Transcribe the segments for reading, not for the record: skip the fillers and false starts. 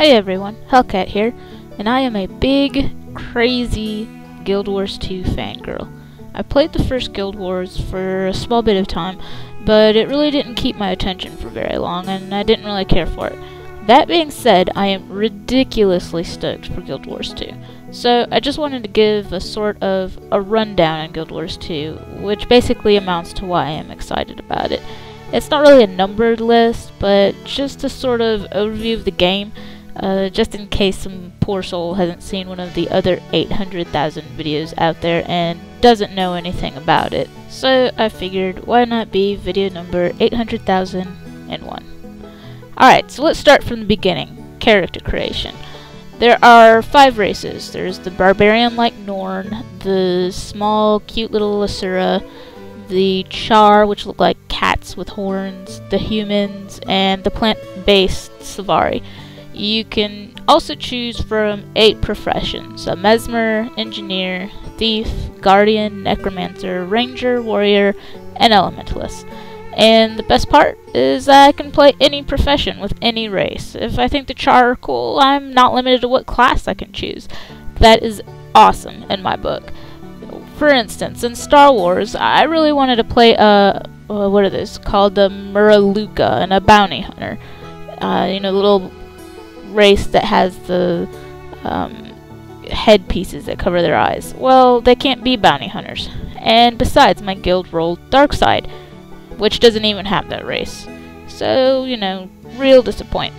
Hey everyone, Hellcat here, and I am a big, crazy Guild Wars 2 fangirl. I played the first Guild Wars for a small bit of time, but it really didn't keep my attention for very long, and I didn't really care for it. That being said, I am ridiculously stoked for Guild Wars 2. So I just wanted to give a sort of a rundown on Guild Wars 2, which basically amounts to why I am excited about it. It's not really a numbered list, but just a sort of overview of the game, just in case some poor soul hasn't seen one of the other 800,000 videos out there and doesn't know anything about it. So I figured, why not be video number 800,001. Alright, so let's start from the beginning. Character creation. There are 5 races. There's the barbarian like Norn, the small cute little Asura, the Char, which look like cats with horns, the humans, and the plant-based Savari. You can also choose from 8 professions: a mesmer, engineer, thief, guardian, necromancer, ranger, warrior, and elementalist. And the best part is I can play any profession with any race. If I think the Char are cool, I'm not limited to what class I can choose. That is awesome in my book. For instance, in Star Wars, I really wanted to play what are those called, the Muraluka, and a bounty hunter. Little race that has the headpieces that cover their eyes. Well, they can't be bounty hunters. And besides, my guild rolled Darkside, which doesn't even have that race. So, real disappoint.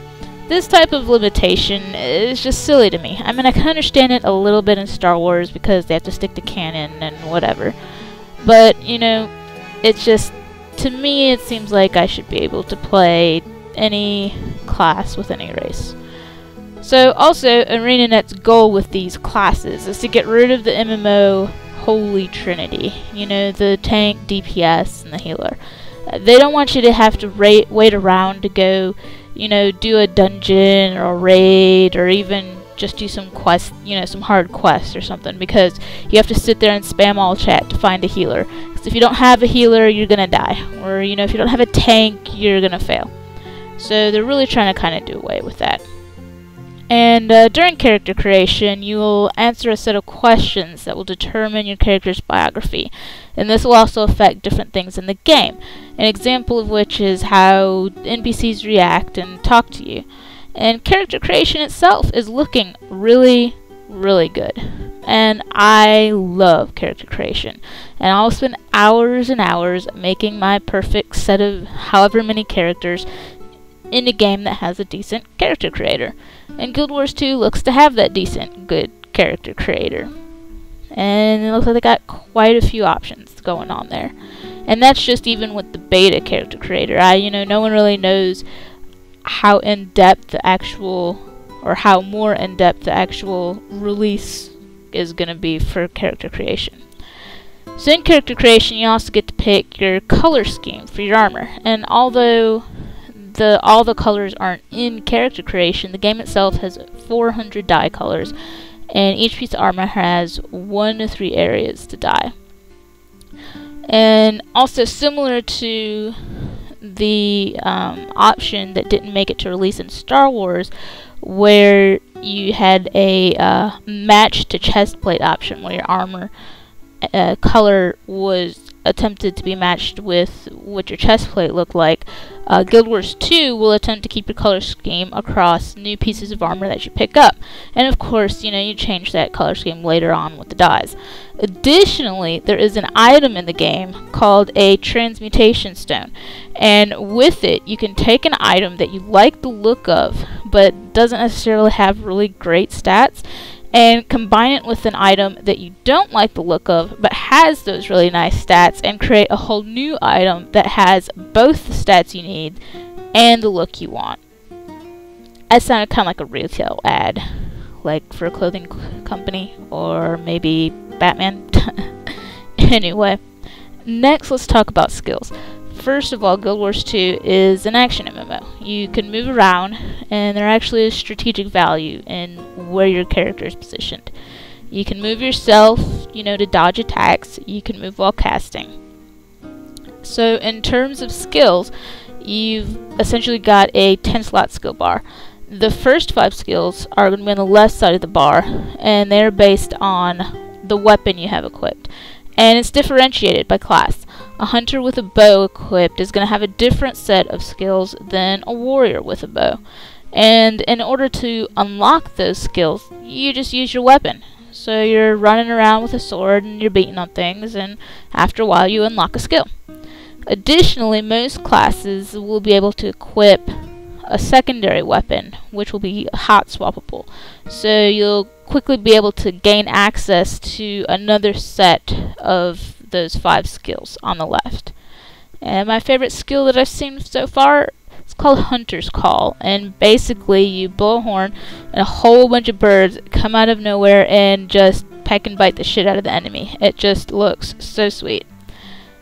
This type of limitation is just silly to me. I mean, I can understand it a little bit in Star Wars because they have to stick to canon and whatever. But, it's just, to me, it seems like I should be able to play any class with any race. So, also, ArenaNet's goal with these classes is to get rid of the MMO Holy Trinity. The tank, DPS, and the healer. They don't want you to have to wait around to go, do a dungeon or a raid, or even just do some quest, some hard quest or something, because you have to sit there and spam all chat to find a healer. Because if you don't have a healer, you're gonna die. Or, if you don't have a tank, you're gonna fail. So they're really trying to kind of do away with that. And during character creation, you will answer a set of questions that will determine your character's biography. And this will also affect different things in the game. An example of which is how NPCs react and talk to you. And character creation itself is looking really, really good. And I love character creation. And I'll spend hours and hours making my perfect set of however many characters in a game that has a decent character creator. And Guild Wars 2 looks to have that decent, good character creator. And it looks like they got quite a few options going on there. And that's just even with the beta character creator. No one really knows how in-depth the actual, or how more in-depth the actual release is going to be for character creation. So in character creation, you also get to pick your color scheme for your armor. And although all the colors aren't in character creation, the game itself has 400 dye colors, and each piece of armor has 1 to 3 areas to dye. And also, similar to the option that didn't make it to release in Star Wars, where you had a match to chest plate option, where your armor color was attempted to be matched with what your chest plate looked like. Guild Wars 2 will attempt to keep your color scheme across new pieces of armor that you pick up. And of course, you change that color scheme later on with the dyes. Additionally, there is an item in the game called a transmutation stone. And with it, you can take an item that you like the look of, but doesn't necessarily have really great stats, and combine it with an item that you don't like the look of, but has those really nice stats, and create a whole new item that has both the stats you need and the look you want. That sounded kind of like a retail ad, like for a clothing company, or maybe Batman. Anyway, next let's talk about skills. First of all, Guild Wars 2 is an action MMO. You can move around, and there actually is strategic value in where your character is positioned. You can move yourself, to dodge attacks. You can move while casting. So in terms of skills, you've essentially got a 10-slot skill bar. The first 5 skills are going to be on the left side of the bar, and they're based on the weapon you have equipped. And it's differentiated by class. A hunter with a bow equipped is going to have a different set of skills than a warrior with a bow. And in order to unlock those skills, you just use your weapon. So you're running around with a sword and you're beating on things, and after a while you unlock a skill. Additionally, most classes will be able to equip a secondary weapon, which will be hot swappable. So you'll quickly be able to gain access to another set of those 5 skills on the left. And my favorite skill that I've seen so far, it's called Hunter's Call, and basically you blow a horn and a whole bunch of birds come out of nowhere and just peck and bite the shit out of the enemy. It just looks so sweet.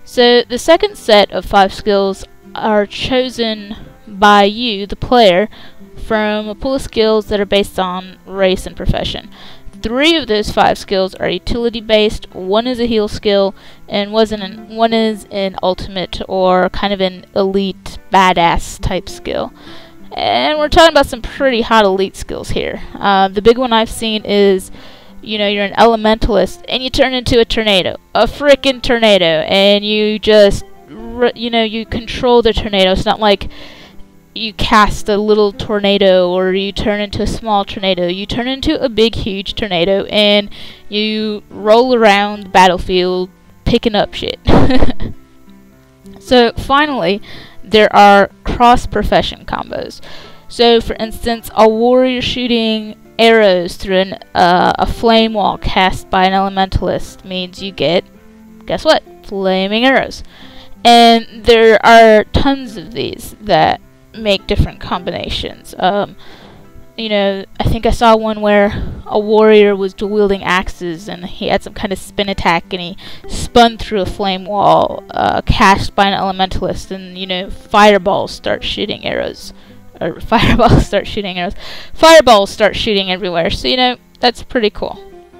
So the second set of 5 skills are chosen by you, the player, from a pool of skills that are based on race and profession. 3 of those 5 skills are utility based, 1 is a heal skill, and 1 is an ultimate or kind of an elite badass type skill. And we're talking about some pretty hot elite skills here. The big one I've seen is, you're an elementalist and you turn into a tornado, a frickin' tornado, and you just, you control the tornado. It's not like you cast a little tornado or you turn into a small tornado. You turn into a big, huge tornado and you roll around the battlefield picking up shit. So finally, there are cross-profession combos. So for instance, a warrior shooting arrows through a flame wall cast by an elementalist means you get, guess what? Flaming arrows. And there are tons of these that make different combinations. I think I saw one where a warrior was dual-wielding axes and he had some kind of spin attack and he spun through a flame wall cast by an elementalist, and fireballs start shooting arrows. Fireballs start shooting everywhere. So that's pretty cool.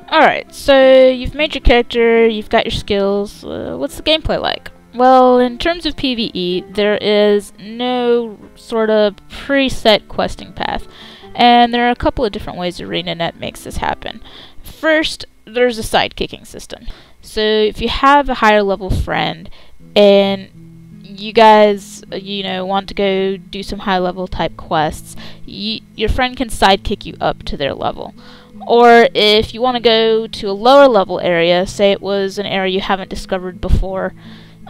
Alright, so you've made your character, you've got your skills. What's the gameplay like? Well, in terms of PvE, there is no sort of preset questing path, and there are a couple of different ways ArenaNet makes this happen. First, there's a sidekicking system. So if you have a higher level friend and you guys, want to go do some high level type quests, your friend can sidekick you up to their level. Or if you want to go to a lower level area, say it was an area you haven't discovered before,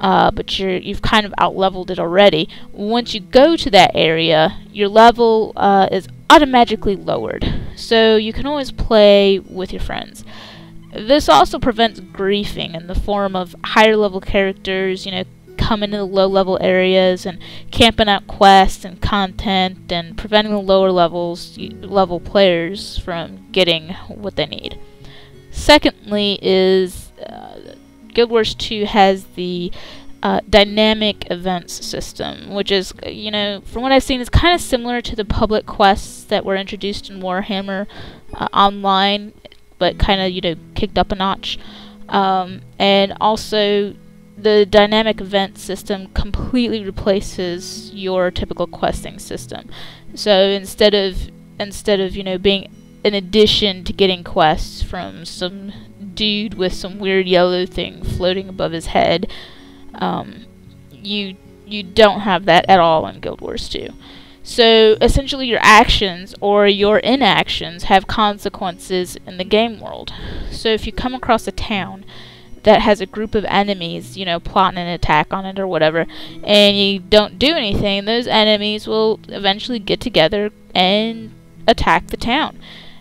but you've kind of out-leveled it already, once you go to that area, your level is automatically lowered. So you can always play with your friends. This also prevents griefing in the form of higher level characters, coming into the low level areas and camping out quests and content and preventing the lower level players from getting what they need. Secondly is Guild Wars 2 has the dynamic events system, which is, from what I've seen, is kind of similar to the public quests that were introduced in Warhammer Online, but kind of, kicked up a notch. And also, the dynamic event system completely replaces your typical questing system. So instead of being an addition to getting quests from some dude with some weird yellow thing floating above his head, you don't have that at all in Guild Wars 2. So essentially your actions or your inactions have consequences in the game world. So if you come across a town that has a group of enemies, plotting an attack on it or whatever, and you don't do anything, those enemies will eventually get together and attack the town.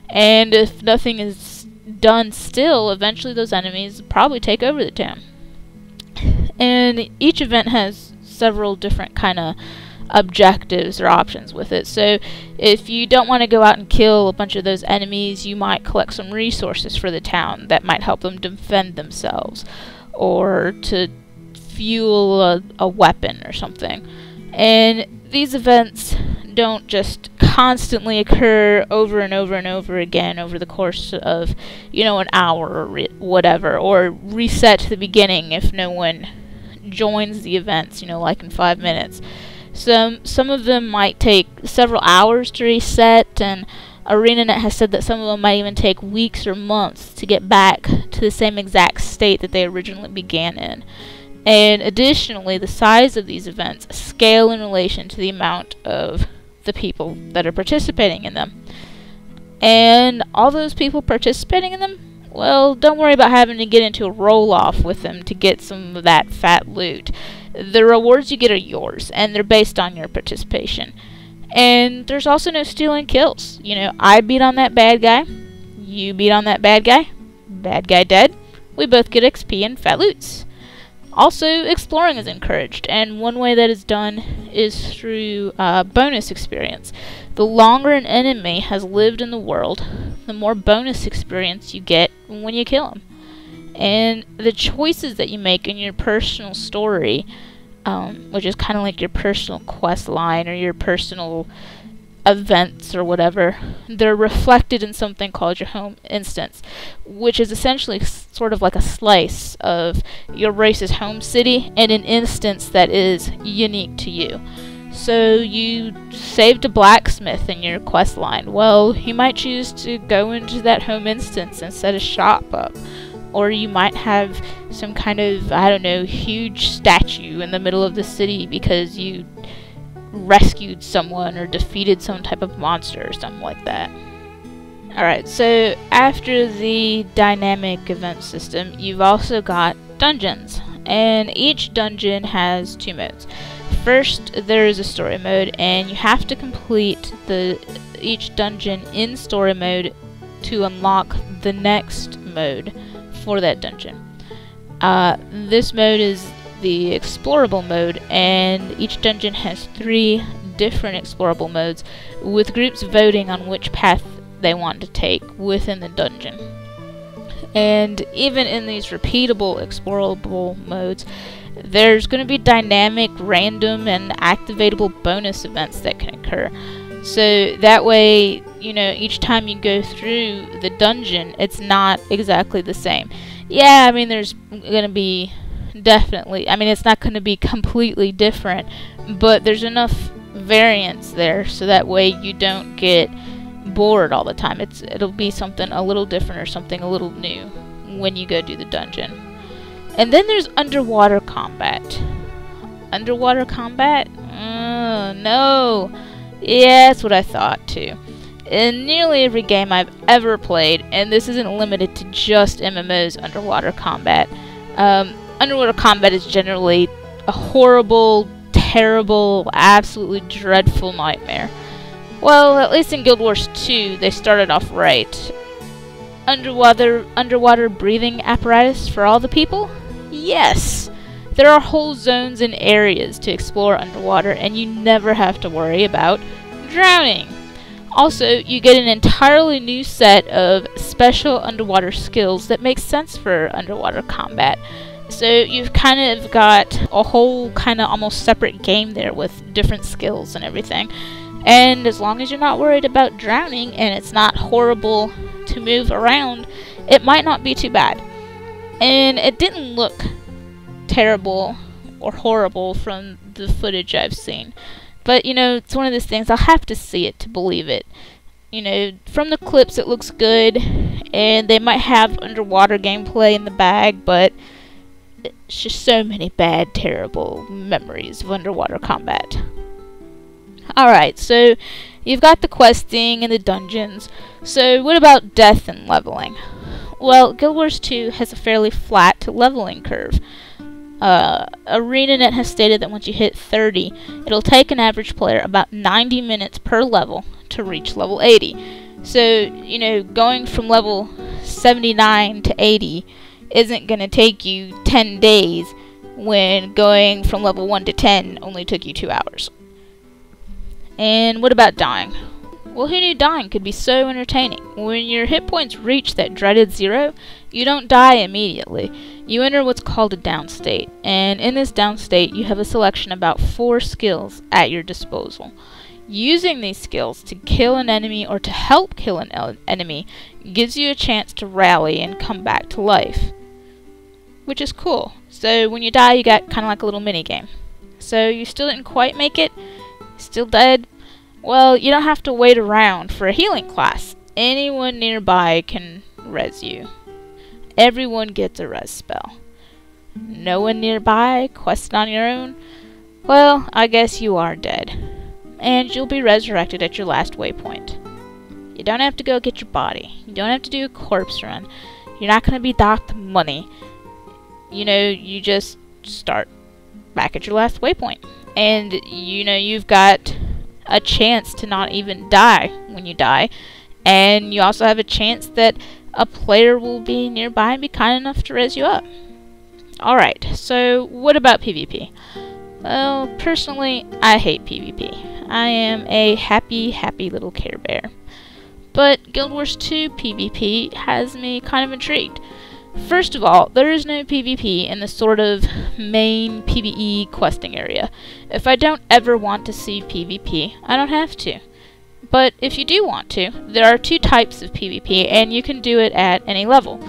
And if nothing is done still, eventually those enemies probably take over the town. And each event has several different kind of objectives or options with it. So if you don't want to go out and kill a bunch of those enemies, you might collect some resources for the town that might help them defend themselves, or to fuel a weapon or something. And these events don't just constantly occur over and over and over again over the course of, an hour or whatever, or reset to the beginning if no one joins the events, like in 5 minutes. Some of them might take several hours to reset, and ArenaNet has said that some of them might even take weeks or months to get back to the same exact state that they originally began in. And additionally, the size of these events scale in relation to the amount of the people that are participating in them. And all those people participating in them, well, don't worry about having to get into a roll-off with them to get some of that fat loot. The rewards you get are yours, and they're based on your participation. And there's also no stealing kills. You know, I beat on that bad guy, you beat on that bad guy dead, we both get XP and fat loots. Also, exploring is encouraged, and one way that is done is through bonus experience. The longer an enemy has lived in the world, the more bonus experience you get when you kill him. And the choices that you make in your personal story, which is kind of like your personal quest line or your personal events or whatever, they're reflected in something called your home instance, which is essentially sort of like a slice of your race's home city and an instance that is unique to you. So you saved a blacksmith in your quest line. Well, you might choose to go into that home instance and set a shop up. Or you might have some kind of, I don't know, huge statue in the middle of the city because you rescued someone or defeated some type of monster or something like that. Alright, so after the dynamic event system, you've also got dungeons. And each dungeon has two modes. First, there is a story mode, and you have to complete each dungeon in story mode to unlock the next mode for that dungeon. This mode is the explorable mode, and each dungeon has 3 different explorable modes, with groups voting on which path they want to take within the dungeon. And even in these repeatable explorable modes, there's going to be dynamic, random, and activatable bonus events that can occur. So that way, you know, each time you go through the dungeon, it's not exactly the same. Yeah, I mean, there's going to be definitely, I mean, it's not going to be completely different, but there's enough variance there so that way you don't get bored all the time. It'll be something a little different or something a little new when you go do the dungeon. And then there's underwater combat. Underwater combat? No. Yeah, that's what I thought too. In nearly every game I've ever played, and this isn't limited to just MMOs, underwater combat. Underwater combat is generally a horrible, terrible, absolutely dreadful nightmare. Well, at least in Guild Wars 2, they started off right. Underwater breathing apparatus for all the people? Yes! There are whole zones and areas to explore underwater, and you never have to worry about drowning. Also, you get an entirely new set of special underwater skills that make sense for underwater combat. So you've kind of got a whole kind of almost separate game there with different skills and everything. And as long as you're not worried about drowning and it's not horrible to move around, it might not be too bad. And it didn't look terrible or horrible from the footage I've seen. But, you know, it's one of those things, I'll have to see it to believe it. You know, from the clips it looks good, and they might have underwater gameplay in the bag, but it's just so many bad, terrible memories of underwater combat. Alright, so you've got the questing and the dungeons. So what about death and leveling? Well, Guild Wars 2 has a fairly flat leveling curve. ArenaNet has stated that once you hit 30, it'll take an average player about 90 minutes per level to reach level 80. So, you know, going from level 79 to 80 isn't going to take you 10 days when going from level 1 to 10 only took you 2 hours. And what about dying? Well, who knew dying could be so entertaining? When your hit points reach that dreaded 0, you don't die immediately. You enter what's called a down state, and in this down state you have a selection of about 4 skills at your disposal. Using these skills to kill an enemy or to help kill an enemy gives you a chance to rally and come back to life, which is cool. So when you die, you got kind of like a little mini game. So you still didn't quite make it? Still dead? Well, you don't have to wait around for a healing class. Anyone nearby can res you. Everyone gets a res spell. No one nearby? Quest on your own? Well, I guess you are dead. And you'll be resurrected at your last waypoint. You don't have to go get your body. You don't have to do a corpse run. You're not going to be docked money. You know, you just start back at your last waypoint. And, you know, you've got a chance to not even die when you die. And you also have a chance that a player will be nearby and be kind enough to res you up. Alright, so what about PvP? Well, personally, I hate PvP. I am a happy little Care Bear. But Guild Wars 2 PvP has me kind of intrigued. First of all, there is no PvP in the sort of main PvE questing area. If I don't ever want to see PvP, I don't have to. But if you do want to, there are two types of PvP, and you can do it at any level.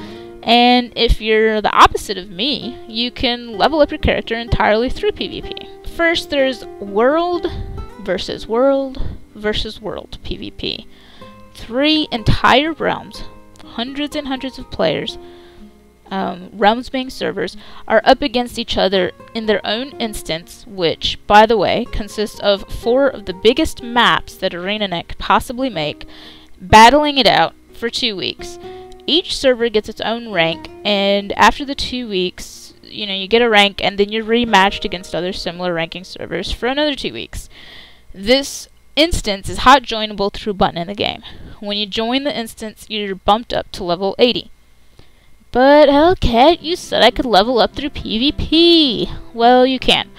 And if you're the opposite of me, you can level up your character entirely through PvP. First, there's World versus World versus World PvP. 3 entire realms, hundreds and hundreds of players, realms being servers, are up against each other in their own instance, which, by the way, consists of 4 of the biggest maps that ArenaNet could possibly make, battling it out for 2 weeks. Each server gets its own rank, and after the 2 weeks, you know, you get a rank, and then you're rematched against other similar ranking servers for another 2 weeks. This instance is hot joinable through a button in the game. When you join the instance, you're bumped up to level 80. But Hellcat, you said I could level up through PvP. Well, you can't.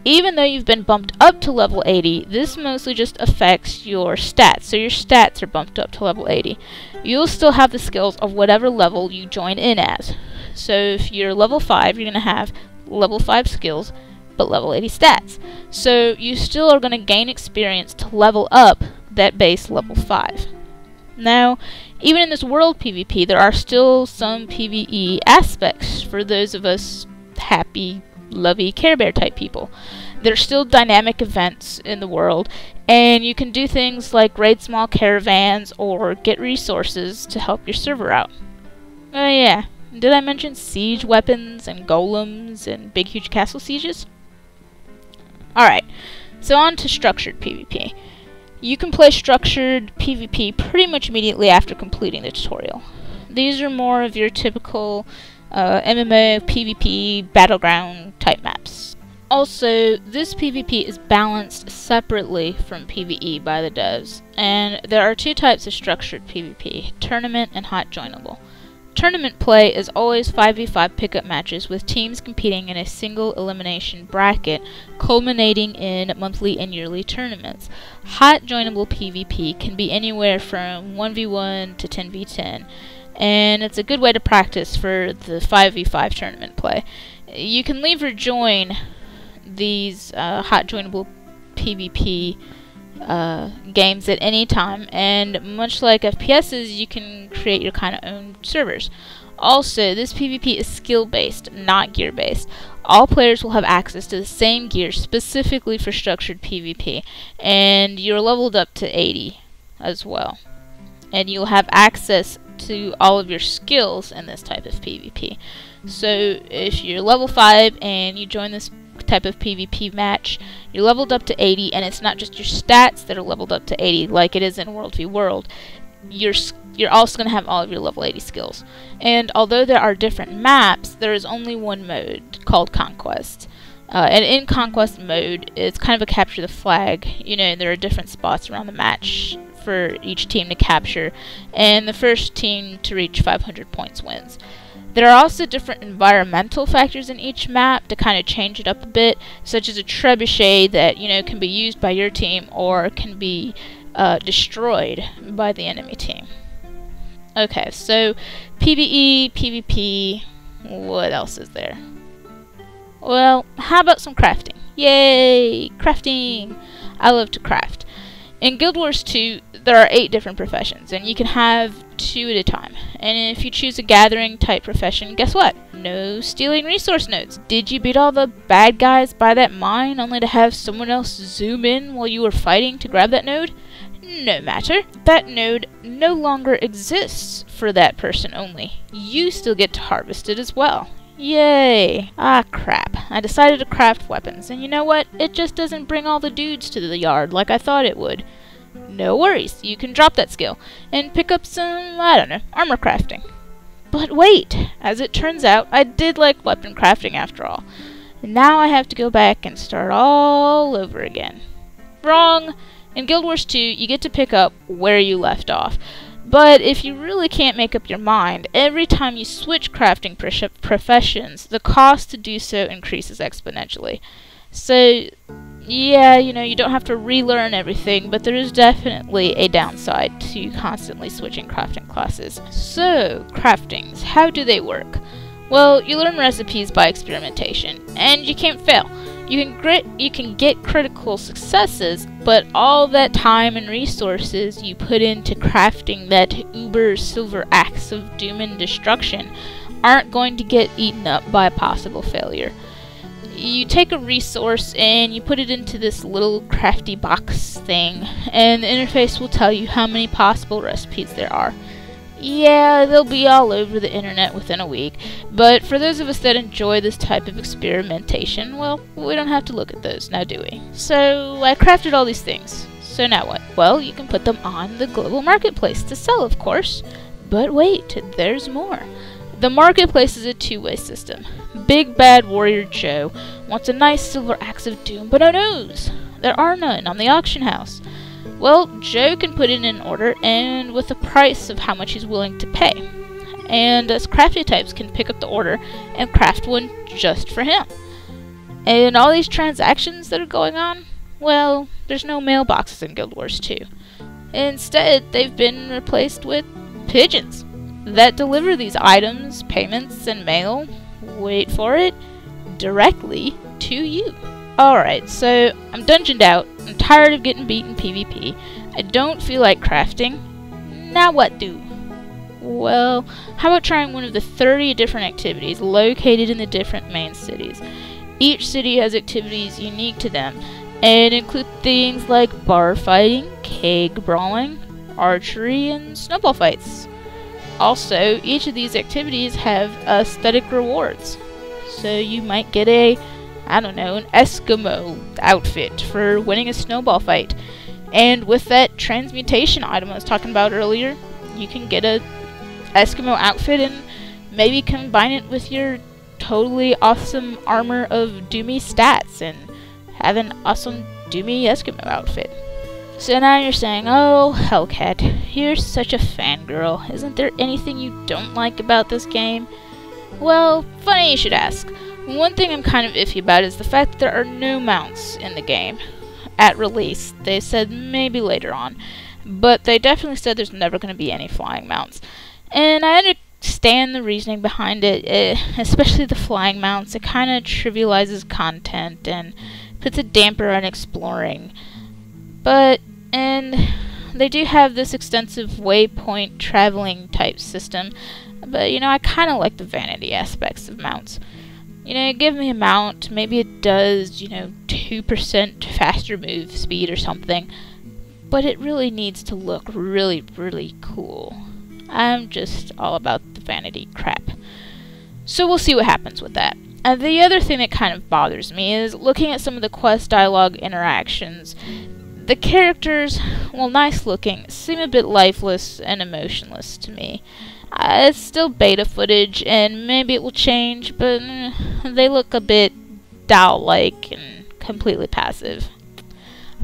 Even though you've been bumped up to level 80, this mostly just affects your stats. So your stats are bumped up to level 80. You'll still have the skills of whatever level you join in as. So if you're level 5, you're going to have level 5 skills, but level 80 stats. So you still are going to gain experience to level up that base level 5. Now, even in this world PvP, there are still some PvE aspects for those of us happy, lovey, Care Bear type people. There's still dynamic events in the world, and you can do things like raid small caravans or get resources to help your server out. Oh yeah, did I mention siege weapons and golems and big huge castle sieges? Alright, so on to structured PvP. You can play structured PvP pretty much immediately after completing the tutorial. These are more of your typical MMO, PvP, battleground type maps. Also, this PvP is balanced separately from PvE by the devs, and there are 2 types of structured PvP, tournament and hot joinable. Tournament play is always 5v5 pickup matches with teams competing in a single elimination bracket, culminating in monthly and yearly tournaments. Hot joinable PvP can be anywhere from 1v1 to 10v10, and it's a good way to practice for the 5v5 tournament play. You can leave or join these hot joinable PvP games at any time, and much like FPSs, you can create your kind of own servers. Also, this PvP is skill-based, not gear-based. All players will have access to the same gear specifically for structured PvP, and you're leveled up to 80 as well. And you'll have access to all of your skills in this type of PvP. So if you're level 5 and you join this type of PvP match, you're leveled up to 80, and it's not just your stats that are leveled up to 80 like it is in World v World. You're also going to have all of your level 80 skills. And although there are different maps, there is only one mode called Conquest. And in Conquest mode, it's kind of a capture the flag. You know, there are different spots around the match for each team to capture, and the first team to reach 500 points wins. There are also different environmental factors in each map to kind of change it up a bit, such as a trebuchet that, you know, can be used by your team or can be destroyed by the enemy team. Okay, so PvE, PvP, what else is there? Well, how about some crafting? Yay! Crafting! I love to craft. In Guild Wars 2, there are 8 different professions, and you can have 2 at a time. And if you choose a gathering type profession, guess what? No stealing resource nodes. Did you beat all the bad guys by that mine only to have someone else zoom in while you were fighting to grab that node? No matter. That node no longer exists for that person only. You still get to harvest it as well. Yay! Ah, crap. I decided to craft weapons, and you know what? It just doesn't bring all the dudes to the yard like I thought it would. No worries, you can drop that skill, and pick up some, I don't know, armor crafting. But wait! As it turns out, I did like weapon crafting after all. And now I have to go back and start all over again. Wrong! In Guild Wars 2, you get to pick up where you left off. But if you really can't make up your mind, every time you switch crafting professions, the cost to do so increases exponentially. So, yeah, you don't have to relearn everything, but there is definitely a downside to constantly switching crafting classes. So, craftings, how do they work? Well, you learn recipes by experimentation, and you can't fail. You can get critical successes, but all that time and resources you put into crafting that uber silver axe of doom and destruction aren't going to get eaten up by a possible failure. You take a resource and you put it into this little crafty box thing, and the interface will tell you how many possible recipes there are. Yeah, they'll be all over the internet within a week, but for those of us that enjoy this type of experimentation, well, we don't have to look at those, now do we? So, I crafted all these things. So now what? Well, you can put them on the global marketplace to sell, of course. But wait, there's more. The marketplace is a two-way system. Big Bad Warrior Joe wants a nice silver axe of doom, but oh noes! There are none on the auction house. Well, Joe can put in an order, and with a price of how much he's willing to pay. And us crafty types can pick up the order and craft one just for him. And all these transactions that are going on, well, there's no mailboxes in Guild Wars 2. Instead, they've been replaced with pigeons that deliver these items, payments, and mail, wait for it, directly to you. Alright, so I'm dungeoned out, I'm tired of getting beat in PvP, I don't feel like crafting. Now what do? Well, how about trying one of the 30 different activities located in the different main cities? Each city has activities unique to them, and include things like bar fighting, keg brawling, archery, and snowball fights. Also, each of these activities have aesthetic rewards, so you might get an Eskimo outfit for winning a snowball fight. And with that transmutation item I was talking about earlier, you can get a Eskimo outfit and maybe combine it with your totally awesome armor of doomy stats and have an awesome doomy Eskimo outfit. So now you're saying, oh, Hellcat, you're such a fangirl. Isn't there anything you don't like about this game? Well, funny you should ask. One thing I'm kind of iffy about is the fact that there are no mounts in the game. At release, they said maybe later on, but they definitely said there's never going to be any flying mounts. And I understand the reasoning behind it, especially the flying mounts. It kind of trivializes content and puts a damper on exploring. And they do have this extensive waypoint traveling type system, but I kind of like the vanity aspects of mounts. Give me a mount, maybe it does, 2% faster move speed or something, but it really needs to look really, really cool. I'm just all about the vanity crap. So we'll see what happens with that. The other thing that kind of bothers me is looking at some of the quest dialogue interactions. The characters, while nice looking, seem a bit lifeless and emotionless to me. It's still beta footage, and maybe it will change, but they look a bit doll-like and completely passive.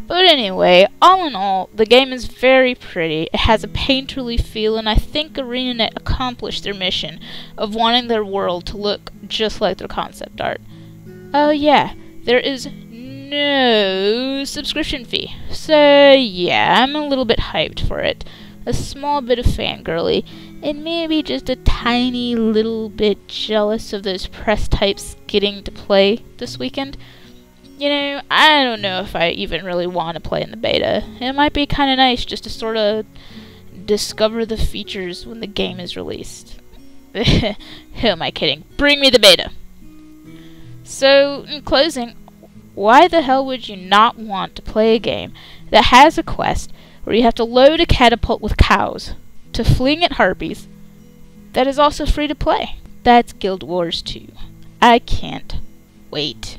But anyway, all in all, the game is very pretty. It has a painterly feel, and I think ArenaNet accomplished their mission of wanting their world to look just like their concept art. Oh yeah, there is no subscription fee. So yeah, I'm a little bit hyped for it. A small bit of fangirly, and maybe just a tiny little bit jealous of those press types getting to play this weekend. You know, I don't know if I even really want to play in the beta. It might be kind of nice just to sort of discover the features when the game is released. Who am I kidding? Bring me the beta! So, in closing, why the hell would you not want to play a game that has a quest where you have to load a catapult with cows to fling at harpies that is also free to play? That's Guild Wars 2. I can't wait.